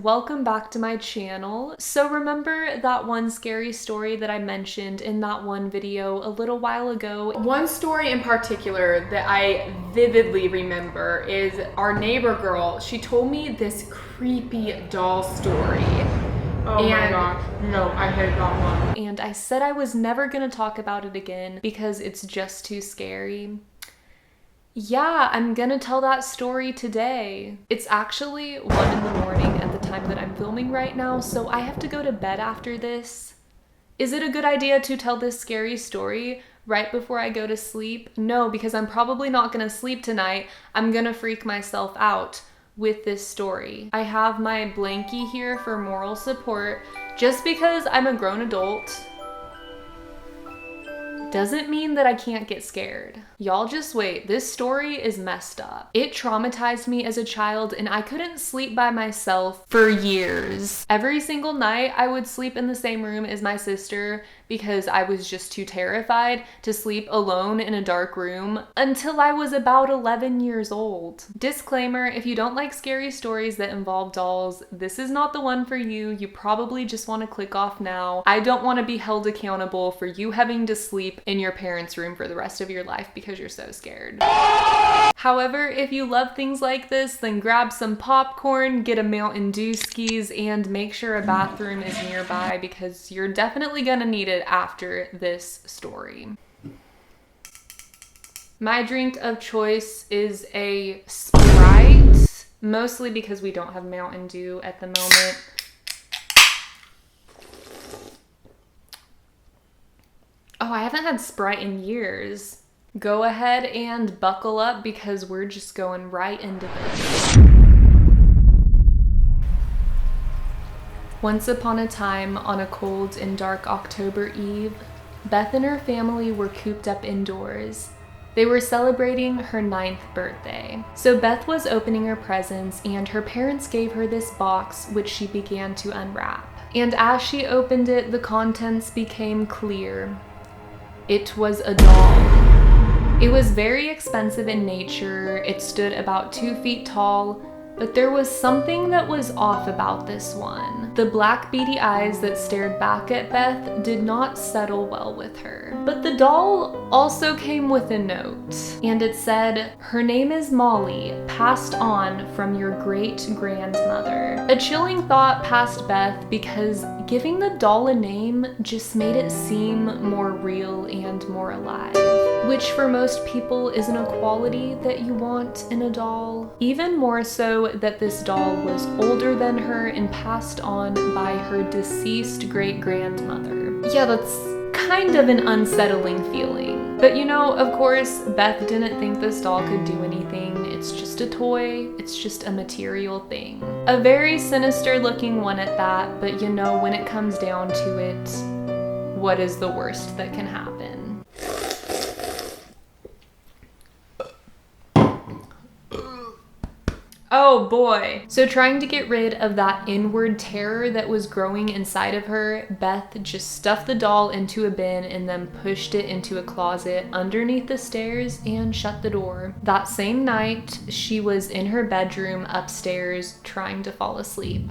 welcome back to my channel. So remember that one scary story that I mentioned in that one video a little while ago? One story in particular that I vividly remember is our neighbor girl. She told me this creepy doll story. Oh my gosh, no, I hate that one. And I said I was never gonna talk about it again because it's just too scary. Yeah, I'm gonna tell that story today. It's actually 1 in the morning at the time that I'm filming right now, so I have to go to bed after this. Is it a good idea to tell this scary story right before I go to sleep? No, because I'm probably not gonna sleep tonight. I'm gonna freak myself out with this story. I have my blankie here for moral support. Just because I'm a grown adult doesn't mean that I can't get scared. Y'all just wait, this story is messed up. It traumatized me as a child and I couldn't sleep by myself for years. Every single night I would sleep in the same room as my sister because I was just too terrified to sleep alone in a dark room until I was about 11 years old. Disclaimer, if you don't like scary stories that involve dolls, this is not the one for you. You probably just want to click off now. I don't want to be held accountable for you having to sleep in your parents' room for the rest of your life because you're so scared. However, if you love things like this, then grab some popcorn, get a Mountain Dew skis, and make sure a bathroom is nearby because you're definitely gonna need it after this story. My drink of choice is a Sprite, mostly because we don't have Mountain Dew at the moment. Oh, I haven't had Sprite in years. Go ahead and buckle up because we're just going right into this. Once upon a time, on a cold and dark October eve, Beth and her family were cooped up indoors. They were celebrating her 9th birthday. So Beth was opening her presents and her parents gave her this box which she began to unwrap. And as she opened it, the contents became clear. It was a doll. It was very expensive in nature. It stood about 2 feet tall, but there was something that was off about this one. The black beady eyes that stared back at Beth did not settle well with her. But the doll also came with a note, and it said, "Her name is Molly, passed on from your great-grandmother." A chilling thought passed Beth because giving the doll a name just made it seem more real and more alive, which for most people isn't a quality that you want in a doll. Even more so that this doll was older than her and passed on by her deceased great-grandmother. Yeah, that's kind of an unsettling feeling. But you know, of course, Beth didn't think this doll could do anything. It's just a toy. It's just a material thing. A very sinister looking one at that, but you know, when it comes down to it, what is the worst that can happen? Oh boy. So trying to get rid of that inward terror that was growing inside of her, Beth just stuffed the doll into a bin and then pushed it into a closet underneath the stairs and shut the door. That same night, she was in her bedroom upstairs trying to fall asleep.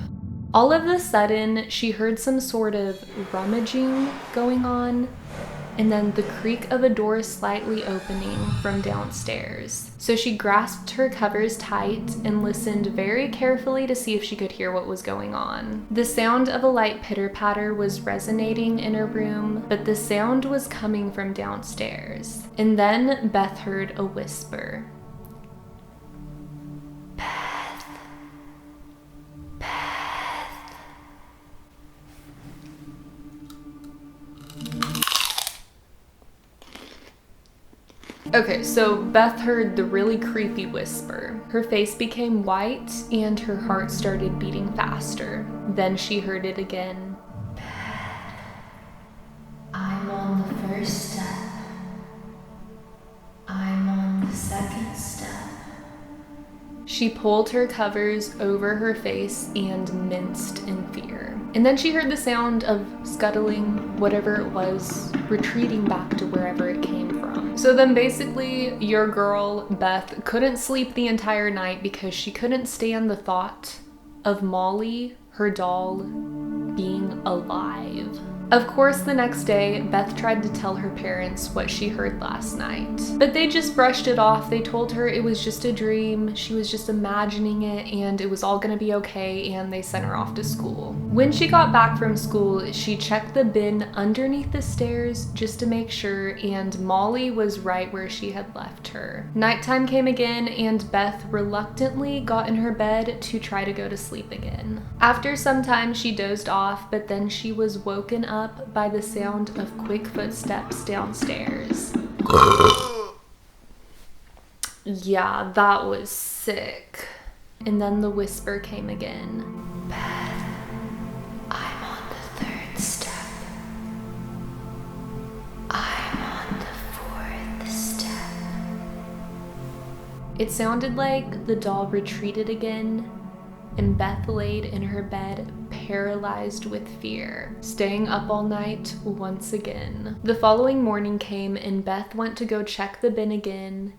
All of a sudden, she heard some sort of rummaging going on, and then the creak of a door slightly opening from downstairs. So she grasped her covers tight and listened very carefully to see if she could hear what was going on. The sound of a light pitter-patter was resonating in her room, but the sound was coming from downstairs. And then Beth heard a whisper. Okay, so Beth heard the really creepy whisper. Her face became white and her heart started beating faster. Then she heard it again. I'm on the first step. I'm on the second step. She pulled her covers over her face and minced in fear. And then she heard the sound of scuttling, whatever it was, retreating back to wherever it came from. So then basically, your girl, Beth, couldn't sleep the entire night because she couldn't stand the thought of Molly, her doll being alive. Of course, the next day, Beth tried to tell her parents what she heard last night, but they just brushed it off. They told her it was just a dream, she was just imagining it, and it was all gonna be okay, and they sent her off to school. When she got back from school, she checked the bin underneath the stairs just to make sure, and Molly was right where she had left her. Nighttime came again, and Beth reluctantly got in her bed to try to go to sleep again. After some time, she dozed off, but then she was woken up by the sound of quick footsteps downstairs. Yeah, that was sick. And then the whisper came again. Beth, I'm on the third step. I'm on the fourth step. It sounded like the doll retreated again, and Beth laid in her bed, paralyzed with fear, staying up all night once again. The following morning came, and Beth went to go check the bin again,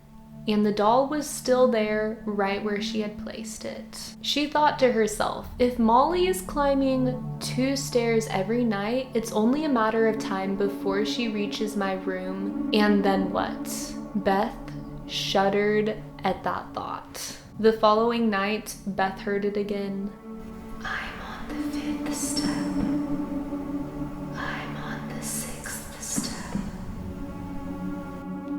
and the doll was still there, right where she had placed it. She thought to herself, if Molly is climbing 2 stairs every night, it's only a matter of time before she reaches my room, and then what? Beth shuddered at that thought. The following night, Beth heard it again. I'm on the 5th step. I'm on the 6th step.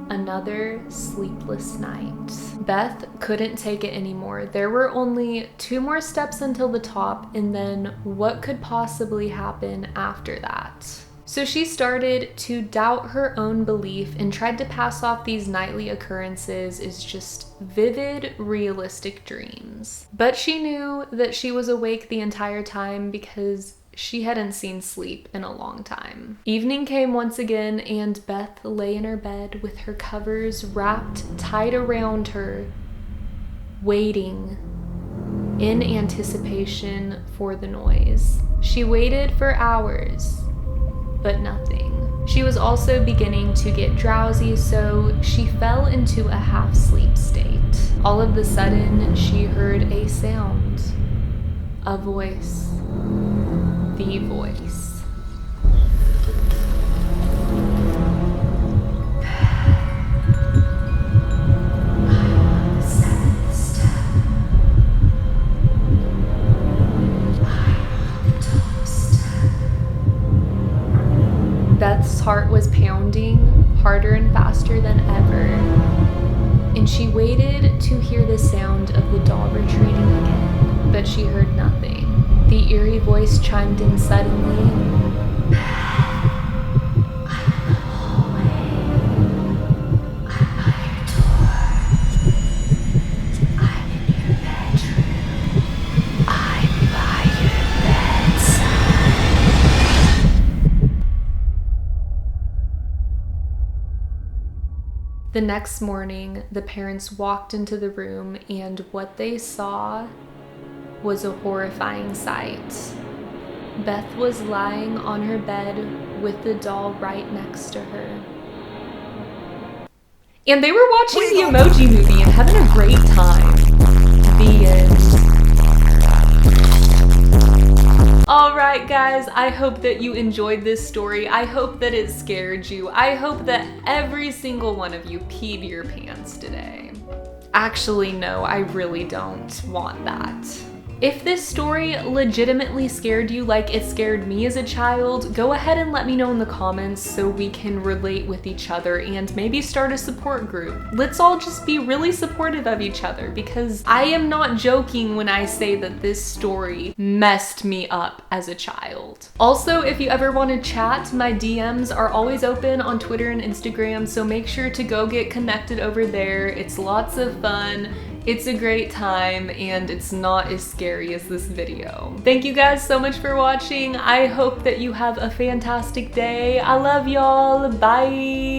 Another sleepless night. Beth couldn't take it anymore. There were only 2 more steps until the top, and then what could possibly happen after that? So she started to doubt her own belief and tried to pass off these nightly occurrences as just vivid, realistic dreams. But she knew that she was awake the entire time because she hadn't seen sleep in a long time. Evening came once again, and Beth lay in her bed with her covers wrapped tight around her, waiting in anticipation for the noise. She waited for hours, but nothing. She was also beginning to get drowsy, so she fell into a half-sleep state. All of a sudden, she heard a sound, a voice, the voice. I'm on the 7th step. I'm on the 12th step. Beth's heart was pounding harder and faster than ever, and she waited to hear the sound of the doll retreating again, but she heard nothing. The eerie voice chimed in suddenly. I'm in the hallway. I'm by your door. I'm in your bedroom. I'm by your bedside. The next morning, the parents walked into the room, and what they saw was a horrifying sight. Beth was lying on her bed with the doll right next to her. And they were watching the Emoji Movie and having a great time. The end. Alright guys, I hope that you enjoyed this story. I hope that it scared you. I hope that every single one of you peed your pants today. Actually, no, I really don't want that. If this story legitimately scared you like it scared me as a child, go ahead and let me know in the comments so we can relate with each other and maybe start a support group. Let's all just be really supportive of each other, because I am not joking when I say that this story messed me up as a child. Also, if you ever want to chat, my DMs are always open on Twitter and Instagram, so make sure to go get connected over there. It's lots of fun. It's a great time, and it's not as scary as this video. Thank you guys so much for watching. I hope that you have a fantastic day. I love y'all. Bye.